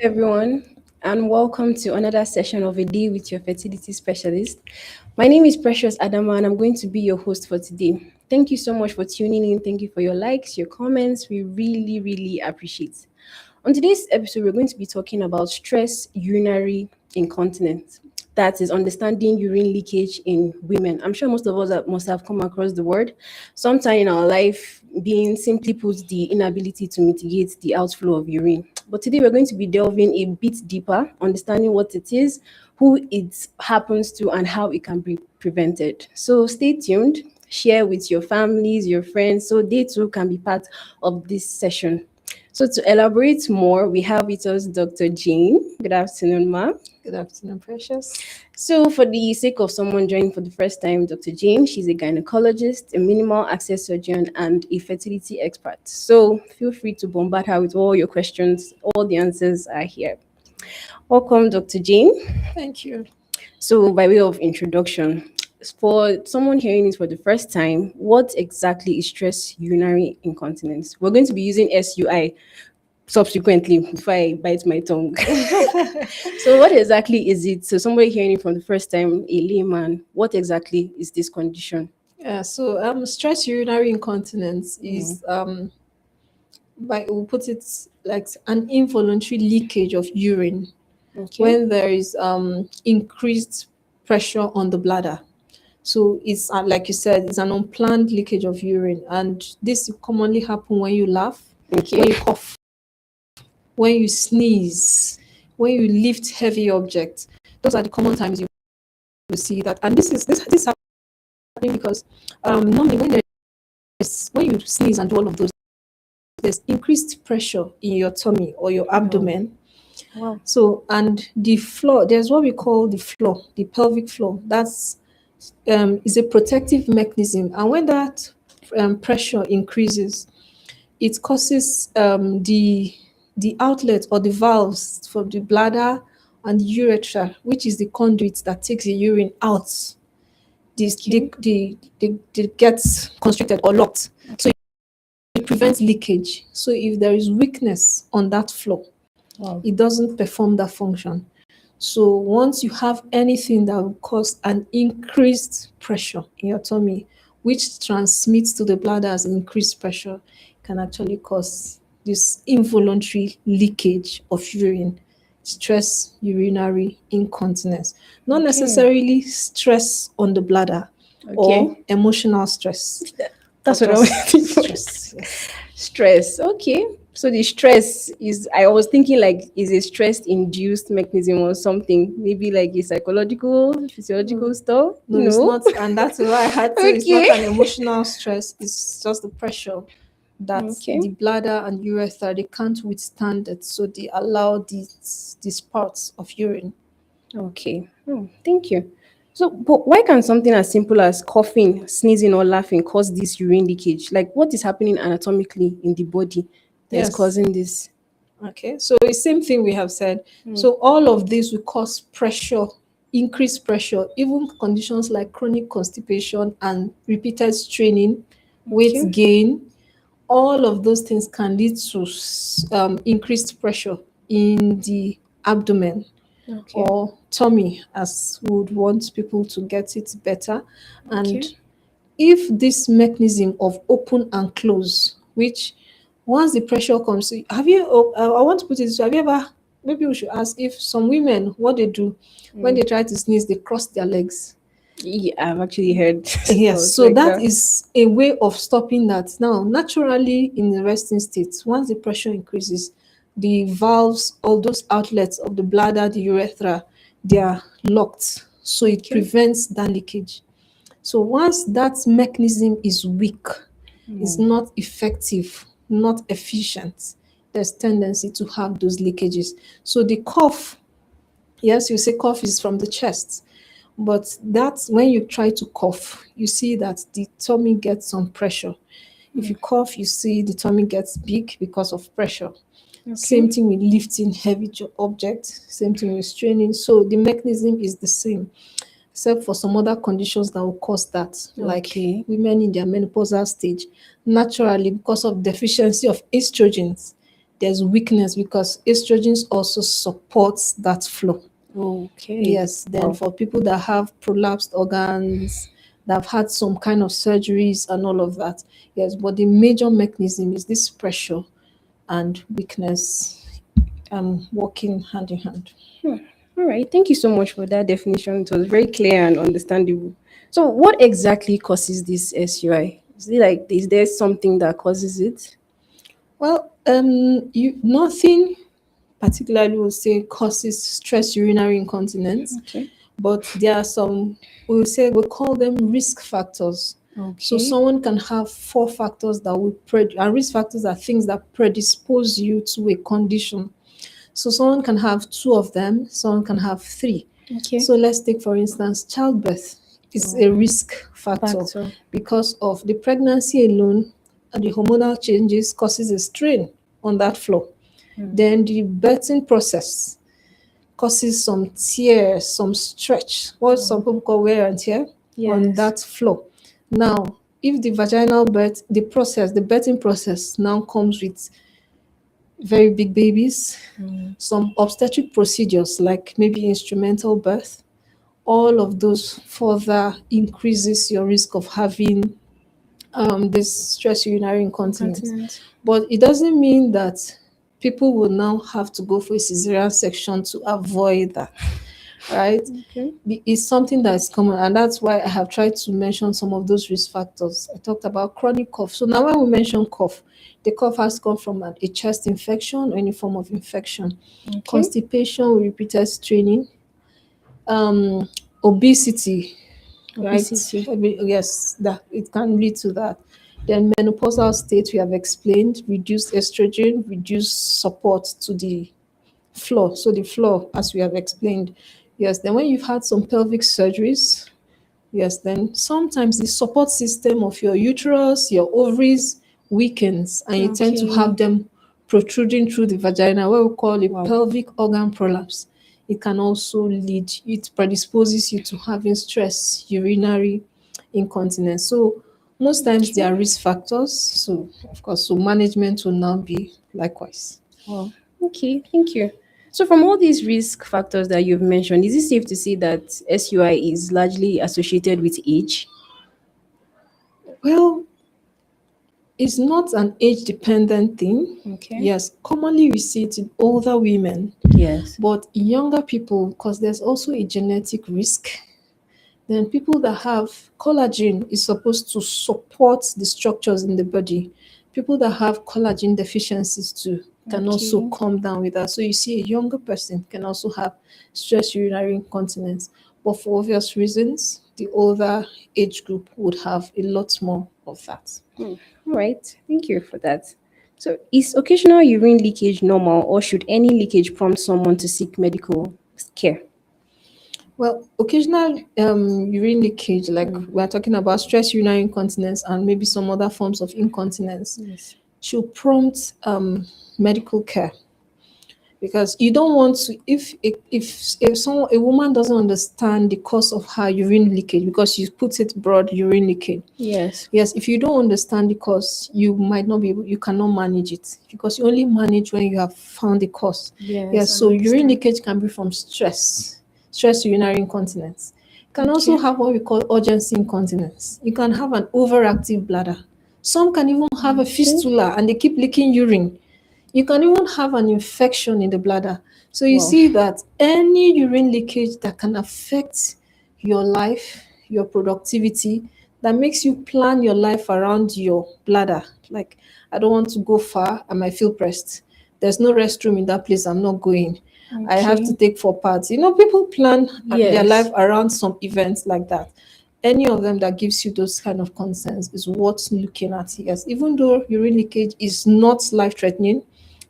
Everyone, and welcome to another session of A Day with your fertility specialist. My name is Precious Adama, and I'm going to be your host for today. Thank you so much for tuning in. Thank you for your likes, your comments. We really, really appreciate. On today's episode, we're going to be talking about stress urinary incontinence. That is understanding urine leakage in women. I'm sure most of us must have come across the word sometime in our life, being simply put, the inability to mitigate the outflow of urine. But today, we're going to be delving a bit deeper, understanding what it is, who it happens to, and how it can be prevented. So stay tuned, share with your families, your friends, so they too can be part of this session. So to elaborate more, we have with us Dr. Jane. Good afternoon, ma'am. Good afternoon, Precious. So for the sake of someone joining for the first time, Dr. Jane, she's a gynecologist, a minimal access surgeon, and a fertility expert. So feel free to bombard her with all your questions. All the answers are here. Welcome, Dr. Jane. Thank you. So by way of introduction, for someone hearing it for the first time, what exactly is stress urinary incontinence? We're going to be using SUI subsequently before I bite my tongue. So what exactly is it? So somebody hearing it for the first time, a layman, what exactly is this condition? Stress urinary incontinence is we'll put it like an involuntary leakage of urine Okay. when there is increased pressure on the bladder. So it's like you said, it's an unplanned leakage of urine, and this commonly happen when you laugh, when Okay. you cough, when you sneeze, when you lift heavy objects. Those are the common times you will see that, and this happening because normally when you sneeze and do all of those, there's increased pressure in your tummy or your abdomen. Wow. So, and the floor, there's what we call the floor, the pelvic floor. That's is a protective mechanism, and when that pressure increases, it causes the outlet or the valves from the bladder and the urethra, which is the conduit that takes the urine out. They gets constricted or locked. So it prevents leakage. So if there is weakness on that floor, Wow. it doesn't perform that function. So once you have anything that will cause an increased pressure in your tummy, which transmits to the bladder as increased pressure, can actually cause this involuntary leakage of urine, stress urinary incontinence. Not necessarily stress on the bladder or Okay. emotional stress. That's but what I was just thinking. stress. Yes. Stress. Okay. So the stress is, I was thinking like, is a stress induced mechanism or something? Maybe like a psychological, physiological stuff? No, it's not, and that's why I had to. It's not an Okay. emotional stress. It's just the pressure that Okay. the bladder and urethra they can't withstand it, so they allow these spouts of urine. Okay. Oh, thank you. So, but why can something as simple as coughing, sneezing, or laughing cause this urine leakage? Like, what is happening anatomically in the body that is Yes. causing this? Okay. So the same thing we have said. So all of this will cause pressure, increased pressure, even conditions like chronic constipation and repeated straining, weight Okay. gain. All of those things can lead to increased pressure in the abdomen Okay. or tummy, as we would want people to get it better. And Okay. if this mechanism of open and close, which once the pressure comes, have you, I want to put it this way, have you ever, maybe we should ask if some women, what they do when they try to sneeze, they cross their legs. Yeah, I've actually heard Yes, thoughts so like that that. is a way of stopping that. Now, naturally, in the resting state, once the pressure increases, the valves, all those outlets of the bladder, the urethra, they are locked. So it Okay. prevents that leakage. So once that mechanism is weak, is not effective, not efficient, there's tendency to have those leakages. So the cough, yes, you say cough is from the chest, but that's when you try to cough, you see that the tummy gets some pressure. If you cough, you see the tummy gets big because of pressure. Same Okay. thing with lifting heavy objects, same thing with straining. So the mechanism is the same, except for some other conditions that will cause that, like Okay. women in their menopausal stage. Naturally, because of deficiency of estrogens, there's weakness because estrogens also supports that flow. Okay. Yes, then Wow. for people that have prolapsed organs, that have had some kind of surgeries and all of that, yes, but the major mechanism is this pressure and weakness working hand in hand. Hmm. All right. Thank you so much for that definition. It was very clear and understandable. So, what exactly causes this SUI? Is it like, is there something that causes it? Well, you nothing particularly will say causes stress urinary incontinence, Okay. but there are some, we'll say, we call them risk factors. So Okay. someone can have four factors that will and risk factors are things that predispose you to a condition. So someone can have two of them, someone can have three. Okay. So let's take, for instance, childbirth is Oh, a risk factor factor. because of the pregnancy alone and the hormonal changes causes a strain on that floor. Then the birthing process causes some tear, some stretch, what some Oh, people call wear and tear on yes. that floor. Now, if the vaginal birth, the process, the birthing process now comes with very big babies, Mm. some obstetric procedures like maybe instrumental birth, all of those further increases your risk of having this stress urinary incontinence. Incontinence. But it doesn't mean that people will now have to go for a cesarean section to avoid that, right? Okay. It's something that is common, and that's why I have tried to mention some of those risk factors. I talked about chronic cough. So now, when we mention cough, the cough has come from a chest infection or any form of infection, Okay. constipation with repeated straining, um, obesity, right? Obesity. Yes, that it can lead to that. Then menopausal state we have explained, reduced estrogen, reduced support to the floor. So the floor, as we have explained, yes. Then when you've had some pelvic surgeries, yes, then sometimes the support system of your uterus, your ovaries weakens, and you tend to Okay. have them protruding through the vagina, what we call a Wow. pelvic organ prolapse. It can also lead, it predisposes you to having stress urinary incontinence. So most times there Okay. are risk factors. So of course, so management will now be likewise. Wow. Okay. Thank you. So, from all these risk factors that you've mentioned, is it safe to say that SUI is largely associated with age? Well, it's not an age dependent thing. Okay. Yes, commonly we see it in older women, Yes. but younger people, because there's also a genetic risk. Then people that have collagen is supposed to support the structures in the body. People that have collagen deficiencies too can also Okay. come down with that. So you see a younger person can also have stress urinary incontinence. But for obvious reasons, the older age group would have a lot more of that. Hmm. All right. Thank you for that. So, is occasional urine leakage normal, or should any leakage prompt someone to seek medical care? Well, occasional urine leakage, like Mm. we're talking about stress urinary incontinence and maybe some other forms of incontinence, Yes. should prompt medical care because you don't want to. If someone a woman doesn't understand the cause of her urine leakage because you put it broad urine leakage. Yes. Yes, if you don't understand the cause, you might not be able, you cannot manage it because you only manage when you have found the cause. Yes. Yes, I so urine understand. leakage can be from stress urinary incontinence. You can also Okay. have what we call urgency incontinence. You can have an overactive bladder. Some can even have a Okay. fistula and they keep leaking urine. You can even have an infection in the bladder. So you Wow. see that any urine leakage that can affect your life, your productivity, that makes you plan your life around your bladder. Like, I don't want to go far, I might feel pressed. There's no restroom in that place, I'm not going. I have to Okay. take 4 parts. You know, people plan their life Yes. around some events like that. any of them that gives you those kind of concerns is worth looking at. Yes, even though urine leakage is not life-threatening,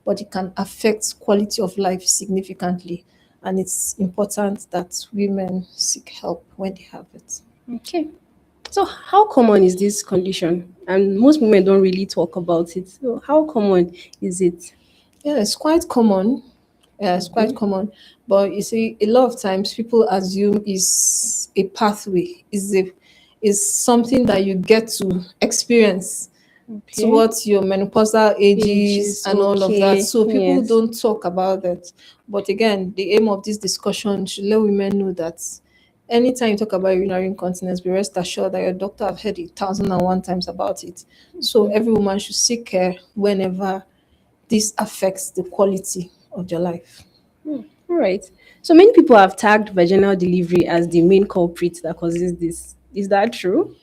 but it can affect quality of life significantly, and it's important that women seek help when they have it. Okay. So how common is this condition? And most women don't really talk about it. So how common is it? Yeah, it's quite common. Yeah, it's quite Okay. common. But you see, a lot of times people assume is a pathway, is something that you get to experience Okay. towards your menopausal Age ages is and all of that. okay. So people Yes. don't talk about that. But again, the aim of this discussion should let women know that anytime you talk about urinary incontinence, be rest assured that your doctor have heard 1,001 times about it. So every woman should seek care whenever this affects the quality of their life. All right. So many people have tagged vaginal delivery as the main culprit that causes this. Is that true?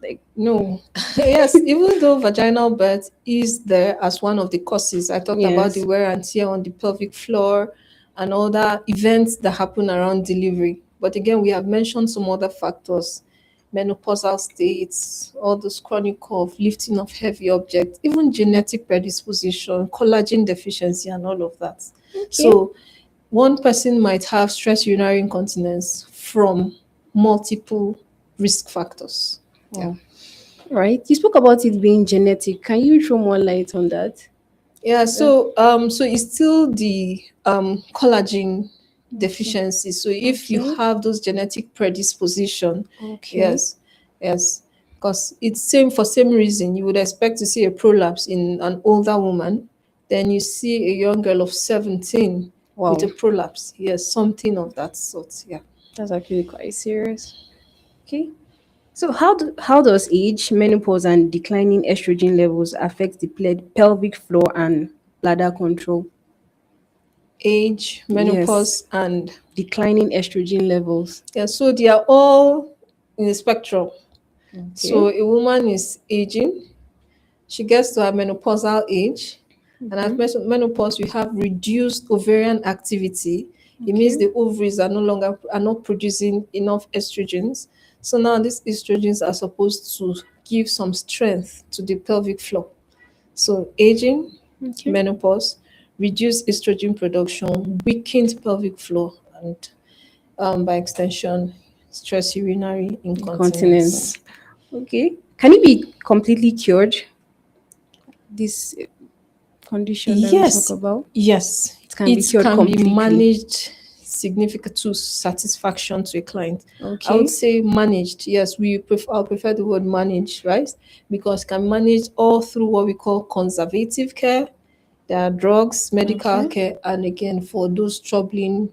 Like, No, yes, even though vaginal birth is there as one of the causes, I talked about the yes. wear and tear on the pelvic floor and other events that happen around delivery. But again, we have mentioned some other factors: menopausal states, all those chronic cough, lifting of heavy objects, even genetic predisposition, collagen deficiency, and all of that. Okay. So, one person might have stress urinary incontinence from multiple risk factors. Yeah. Wow. All right. You spoke about it being genetic. Can you throw more light on that? Yeah, Yeah. so it's still the collagen Okay. deficiency. So if you Okay. have those genetic predisposition, Okay. yes, yes, because it's same for same reason. You would expect to see a prolapse in an older woman, then you see a young girl of 17 with a Wow. prolapse. Yes, something of that sort. Yeah. That's actually quite serious. Okay. So how does age, menopause, and declining estrogen levels affect the pelvic floor and bladder control? Age, Yes, menopause, and declining estrogen levels. yeah, so they are all in the spectrum. So Okay. a woman is aging, she gets to her menopausal age, and at menopause, we have reduced ovarian activity. It means Okay. the ovaries are not producing enough estrogens. So now these estrogens are supposed to give some strength to the pelvic floor. So aging, Okay. menopause, reduced estrogen production, weakened pelvic floor, and by extension, stress urinary incontinence. Incontinence. Okay. Can it be completely cured? This condition that we talk Yes, about, yes, it can be it cured can be completely. managed significant to satisfaction to a client. I would Okay. say managed. Yes, I'll prefer the word managed, right? Because it can manage all through what we call conservative care. There are drugs, medical Okay. care, and again, for those troubling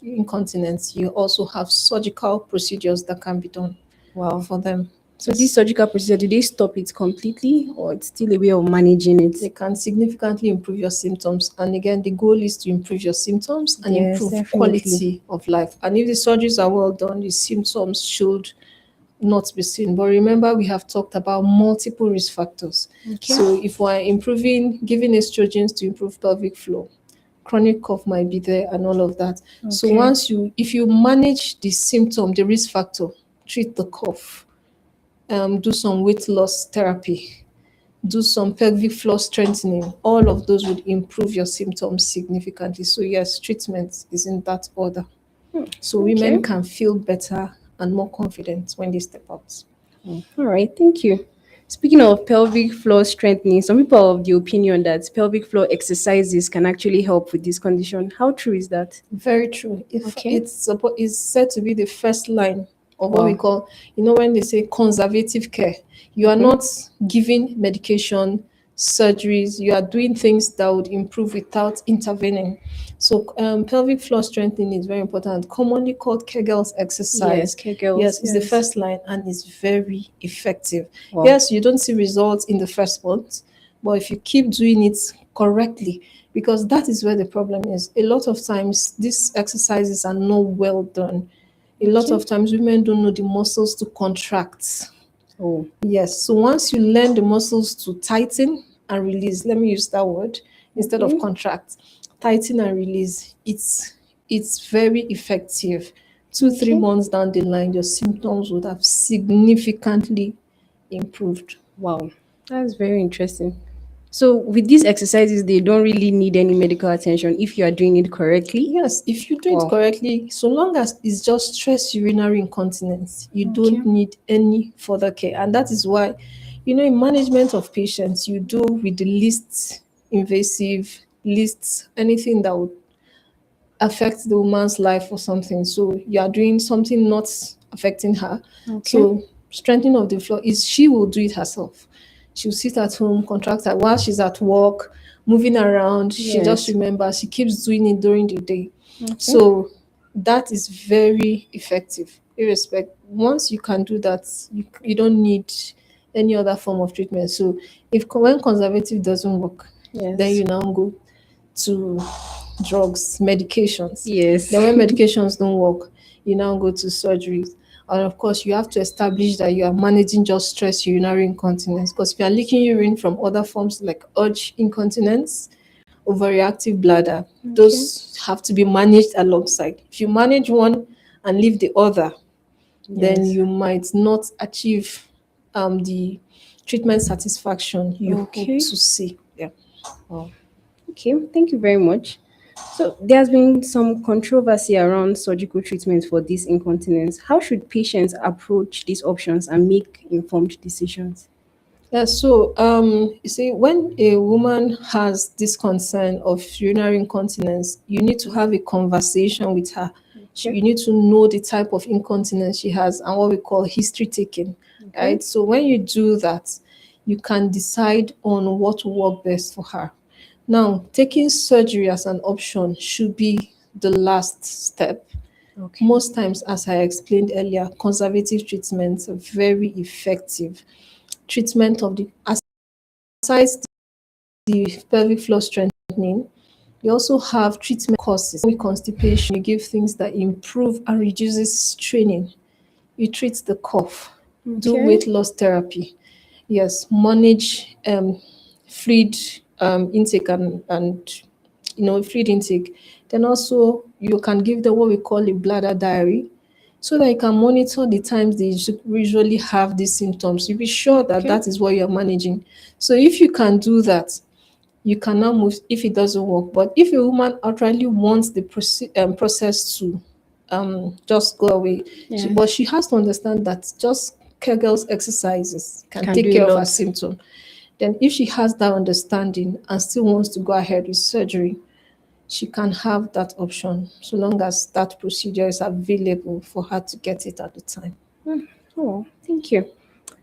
incontinence, you also have surgical procedures that can be done Wow. for them. So this Yes. surgical procedure, do they stop it completely, or it's still a way of managing They it? can significantly improve your symptoms. And again, the goal is to improve your symptoms and Yes, improve definitely. quality of life. And if the surgeries are well done, the symptoms should not be seen. But remember, we have talked about multiple risk factors. Okay. So if we're improving, giving estrogens to improve pelvic flow, chronic cough might be there and all of that. So Okay. if you manage the symptom, the risk factor, treat the cough, do some weight loss therapy, do some pelvic floor strengthening, all of those would improve your symptoms significantly. So, yes, treatment is in that order. So, women Okay. can feel better and more confident when they step out. All right. Thank you. Speaking of pelvic floor strengthening, some people are of the opinion that pelvic floor exercises can actually help with this condition. How true is that? Very true. If Okay. it's said to be the first line of what we Wow. call, when they say conservative care, you are Mm-hmm. not giving medication, surgeries, you are doing things that would improve without intervening. So, pelvic floor strengthening is very important, commonly called Kegel's Yes, exercise. Kegels. Yes, it's the Yes. first line and it's very effective. Wow. Yes, you don't see results in the first month, but if you keep doing it correctly, because that is where the problem is. A lot of times, these exercises are not well done. A lot Okay. of times, women don't know the muscles to contract. Oh. Yes, so once you learn the muscles to tighten and release, let me use that word instead of Okay. contract, tighten and release, it's very effective 2 3 Okay. months down the line, your symptoms would have significantly improved. Wow, that's very interesting. So with these exercises, they don't really need any medical attention if you are doing it correctly. Yes, if you do it Wow. correctly, so long as it's just stress urinary incontinence, you Okay. don't need any further care. And that is why, in management of patients, you do with the least invasive, least anything that would affect the woman's life or something. So you are doing something not affecting her. Okay. So strengthening of the floor is she will do it herself. She'll sit at home, contract her while she's at work, moving around. She just Yes. remembers she keeps doing it during the day. Okay. So that is very effective. Irrespective, once you can do that, you don't need any other form of treatment. So if when conservative doesn't work, then Yes. you now go to drugs, medications. Yes. Then when medications don't work, you now go to surgeries. And of course, you have to establish that you are managing just stress urinary incontinence. Because if you are leaking urine from other forms like urge incontinence, overreactive bladder, Okay. those have to be managed alongside. If you manage one and leave the other, then Yes. you might not achieve the treatment satisfaction you hope Okay. to see. Yeah. Wow. Okay. Thank you very much. So there has been some controversy around surgical treatment for this incontinence. How should patients approach these options and make informed decisions? Yeah, so you see, when a woman has this concern of urinary incontinence, you need to have a conversation with her. Okay. You need to know the type of incontinence she has and what we call history taking, Okay. right? So when you do that, you can decide on what will work best for her. Now, taking surgery as an option should be the last step. Okay. Most times, as I explained earlier, conservative treatments are very effective. Treatment of the Besides the pelvic floor strengthening, you also have treatment courses. With constipation, you give things that improve and reduces straining. You treat the cough, do Okay. weight loss therapy. Yes, manage fluid intake and fluid intake. Then also you can give them what we call a bladder diary so that you can monitor the times they usually have these symptoms. You be sure that Okay. that is what you're managing. So if you can do that, you can now move if it doesn't work. But if a woman outrightly wants the process to just go away, Yes. but she has to understand that just Kegel's exercises can Can take do a care of her lot. symptom. Then, if she has that understanding and still wants to go ahead with surgery, she can have that option so long as that procedure is available for her to get it at the time. Oh, thank you.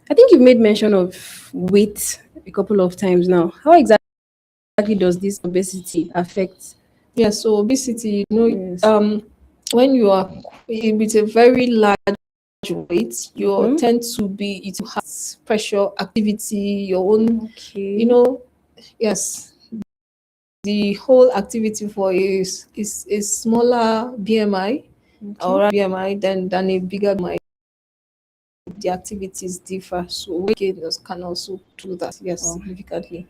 I think you've made mention of weight a couple of times now. How exactly does this obesity affect? Yeah, so obesity, Yes. when you are with a very large weight, you Mm-hmm. tend to be it has pressure, activity, your own, you Okay. know, yes, the whole activity for is a smaller BMI Okay. or BMI than a bigger BMI. The activities differ, so weight gainers can also do that, yes, Oh, significantly,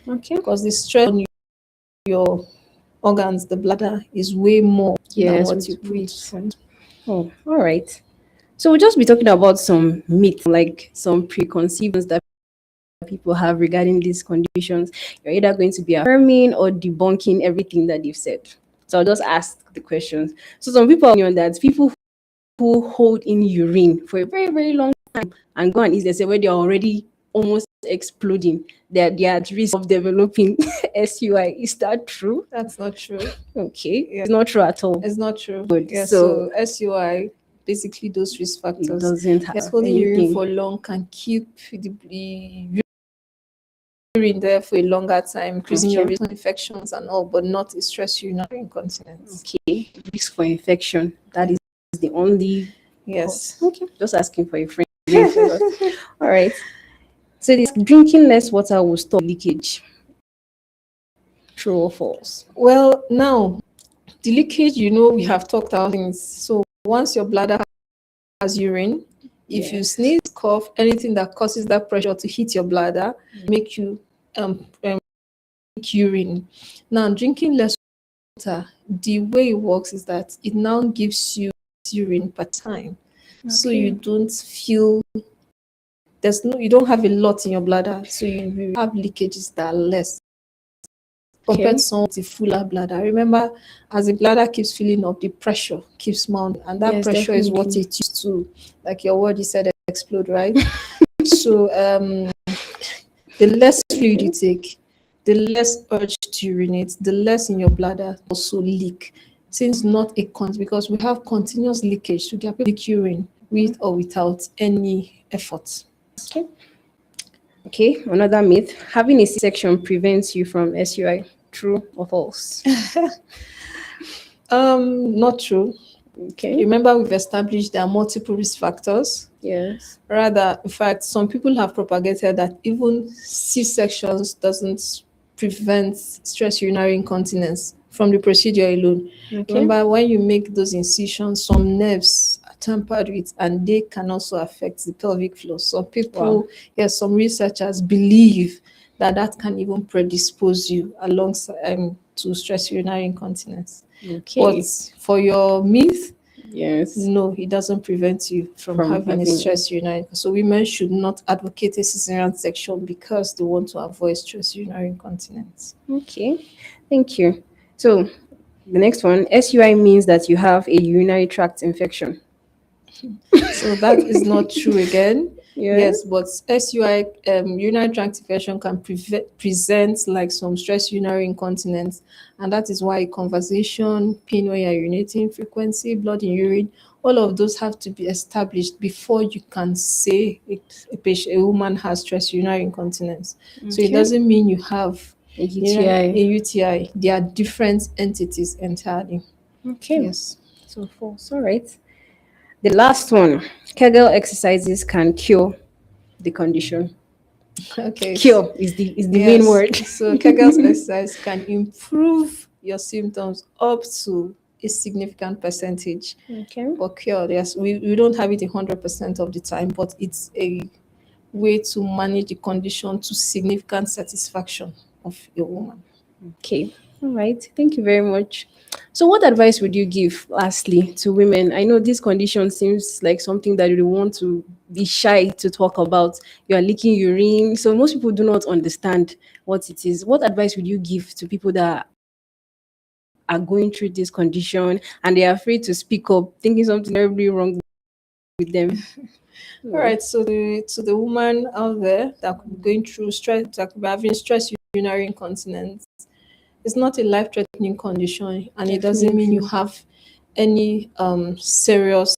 okay. because the stress on your organs, the bladder, is way more than Yes, what you with put weight. on. Oh, all right. So we'll just be talking about some myths, like some preconceptions that people have regarding these conditions. You're either going to be affirming or debunking everything that they've said. So I'll just ask the questions. So some people are on that people who hold in urine for a very, very long time and go and eat, they say where they're already almost exploding, they're at risk of developing SUI. Is that true? That's not true. Okay. Yeah, It's not true at all. it's not true. Good. Yeah, So so SUI, basically those risk it factors. doesn't Yes, have holding urine anything. for long can keep the urine there for a longer time, increasing your Okay. risk of infections and all, but not a stress urinary incontinence. Okay. Risk for infection. That is the only cause. Yes. Okay. Just asking for a friend. All right. So this drinking less water will stop leakage. True or false? Well, now the leakage, we have talked about things. So once your bladder has urine, if you Yes. sneeze, cough, anything that causes that pressure to hit your bladder, make you leak urine. Now, drinking less water, the way it works is that it now gives you urine per time. So Okay. you don't feel you don't have a lot in your bladder. So you have leakages that are less compared Okay. to someone with a fuller bladder. Remember, as the bladder keeps filling up, the pressure keeps mounting, and that Yes, pressure is what definitely. it used to, like your word you said, explode, right? So the less fluid you Okay. take, the less urge to urinate, the less in your bladder also leak. Since not a because we have continuous leakage, so there are people leak urine with or without any effort. Okay. Okay. Another myth: having a C-section prevents you from SUI. True or false? Not true. Okay. Remember, we've established there are multiple risk factors. Yes. Rather, in fact, some people have propagated that even C-sections doesn't prevent stress urinary incontinence from the procedure alone. Okay. Remember, when you make those incisions, some nerves are tampered with, and they can also affect the pelvic floor. Some Wow. people, yes, some researchers believe that that can even predispose you alongside to stress urinary incontinence. But Okay. for your myth, Yes. no, it doesn't prevent you from From having a having. stress urinary. So women should not advocate a cesarean section because they want to avoid stress urinary incontinence. Okay. Thank you. So the next one, SUI means that you have a urinary tract infection. So that is not true again. Yeah. Yes, but SUI, urinary tract infection, can present like some stress urinary incontinence, and that is why conversation, pain when you're urinating, frequency, blood in urine, all of those have to be established before you can say a woman has stress urinary incontinence. So it Okay. doesn't mean you have A UTI. a UTI. They are different entities entirely. Okay. Yes. So false. All right. The last one, Kegel exercises can cure the condition. Okay. Cure is the main Yes, word. so Kegel's exercise can improve your symptoms up to a significant percentage. Okay. For cure, yes, we don't have it 100% of the time, but it's a way to manage the condition to significant satisfaction of a woman. Okay. All right. Thank you very much. So, what advice would you give, lastly, to women? I know this condition seems like something that you want to be shy to talk about. You are leaking urine. So, most people do not understand what it is. What advice would you give to people that are going through this condition and they are afraid to speak up, thinking something terribly wrong with them? All Yeah. right, so the woman out there that could be going through stress, that could be having stress urinary incontinence, it's not a life-threatening condition, and it doesn't mean you Definitely. have any serious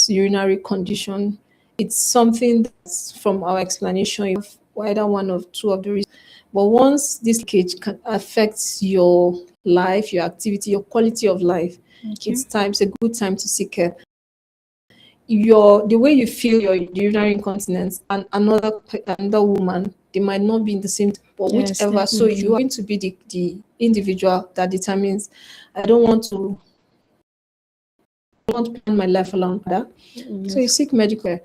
urinary condition. It's something that's from our explanation, you have either one of two of the reasons. But once this leakage can affect your life, your activity, your quality of life, Okay. it's a good time to seek help. The way you feel your urinary incontinence and another woman, they might not be in the same, but Yes, whichever. So you are definitely. going to be the individual that determines, I don't want to plan my life around that. So you Yes. seek medical care.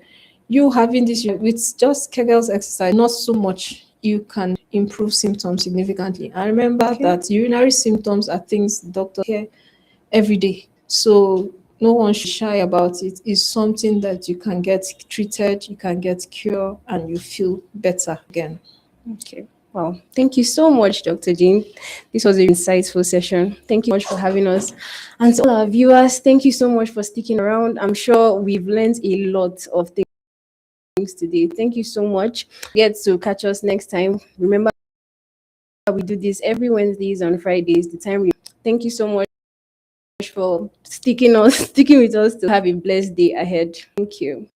You having this with just Kegel's exercise, not so much, you can improve symptoms significantly. And remember Okay. that urinary symptoms are things doctors hear every day. So no one should shy about it. It's something that you can get treated, you can get cure, and you feel better again. Okay. Wow. Thank you so much, Dr. Jean. This was an insightful session. Thank you much for having us. And to all our viewers, thank you so much for sticking around. I'm sure we've learned a lot of things today. Thank you so much. Get to catch us next time. Remember, we do this every Wednesdays and Fridays. The time we thank you so much for sticking with us to have a blessed day ahead. Thank you.